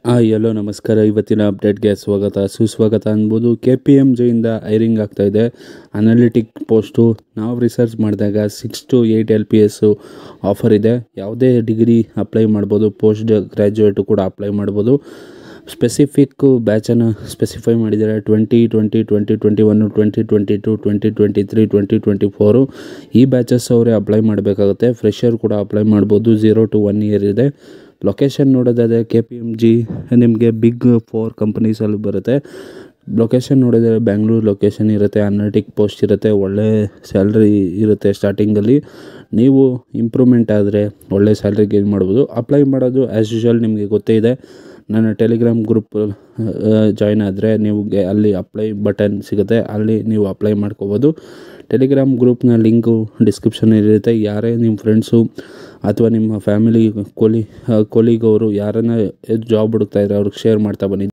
ಎಲ್ಲೋ ನಮಸ್ಕಾರ. ಇವತ್ತಿನ ಅಪ್ಡೇಟ್ಗೆ ಸುಸ್ವಾಗತ ಅನ್ಬೋದು. KPMGಯಿಂದ ಹೈರಿಂಗ್ ಆಗ್ತಾಯಿದೆ. ಅನಾಲಿಟಿಕ್ ಪೋಸ್ಟು ನಾವು ರಿಸರ್ಚ್ ಮಾಡಿದಾಗ 6 to 8 LPS ಆಫರ್ ಇದೆ. ಯಾವುದೇ ಡಿಗ್ರಿ ಅಪ್ಲೈ ಮಾಡ್ಬೋದು, ಪೋಸ್ಟ್ ಗ್ರ್ಯಾಜುಯೇಟು ಕೂಡ ಅಪ್ಲೈ ಮಾಡ್ಬೋದು. ಸ್ಪೆಸಿಫಿಕ್ಕು ಬ್ಯಾಚನ್ನು ಸ್ಪೆಸಿಫೈ ಮಾಡಿದ್ದಾರೆ. 2020, 2021, 2022, 2023, 2024 ಈ ಬ್ಯಾಚಸ್ ಅವರೇ ಅಪ್ಲೈ ಮಾಡಬೇಕಾಗುತ್ತೆ. ಫ್ರೆಷರ್ ಕೂಡ ಅಪ್ಲೈ ಮಾಡ್ಬೋದು. 0 to 1 year ಇದೆ. ಲೊಕೇಶನ್ ನೋಡೋದಾದರೆ KPMG ನಿಮಗೆ ಬಿಗ್ 4 ಕಂಪನೀಸಲ್ಲಿ ಬರುತ್ತೆ. ಲೊಕೇಶನ್ ನೋಡಿದರೆ ಬ್ಯಾಂಗ್ಳೂರು ಲೊಕೇಶನ್ ಇರುತ್ತೆ. ಅನಾಲಿಟಿಕ್ ಪೋಸ್ಟ್ ಇರುತ್ತೆ. ಒಳ್ಳೆ ಸ್ಯಾಲ್ರಿ ಇರುತ್ತೆ. ಸ್ಟಾರ್ಟಿಂಗಲ್ಲಿ ನೀವು ಇಂಪ್ರೂವ್ಮೆಂಟ್ ಆದರೆ ಒಳ್ಳೆ ಸ್ಯಾಲ್ರಿ ಗೇನ್ ಮಾಡ್ಬೋದು. ಅಪ್ಲೈ ಮಾಡೋದು ಆ್ಯಸ್ ಯೂಶ್ವಲ್ ನಿಮಗೆ ಗೊತ್ತೇ ಇದೆ. ನನ್ನ ಟೆಲಿಗ್ರಾಮ್ ಗ್ರೂಪ್ ಜಾಯ್ನ್ ಆದರೆ ನಿಮಗೆ ಅಲ್ಲಿ ಅಪ್ಲೈ ಬಟನ್ ಸಿಗುತ್ತೆ. ಅಲ್ಲಿ ನೀವು ಅಪ್ಲೈ ಮಾಡ್ಕೋಬೋದು. ಟೆಲಿಗ್ರಾಮ್ ಗ್ರೂಪ್ನ ಲಿಂಕು ಡಿಸ್ಕ್ರಿಪ್ಷನಲ್ಲಿರುತ್ತೆ. ಯಾರೇ ನಿಮ್ಮ ಫ್ರೆಂಡ್ಸು ಅಥವಾ ನಿಮ್ಮ ಫ್ಯಾಮಿಲಿ ಕೊಲೀಗ್ ಅವರು ಯಾರನ್ನ ಜಾಬ್ ಹುಡುಕ್ತಾಯಿದ್ರೆ ಅವ್ರಿಗೆ ಶೇರ್ ಮಾಡ್ತಾ ಬನ್ನಿ.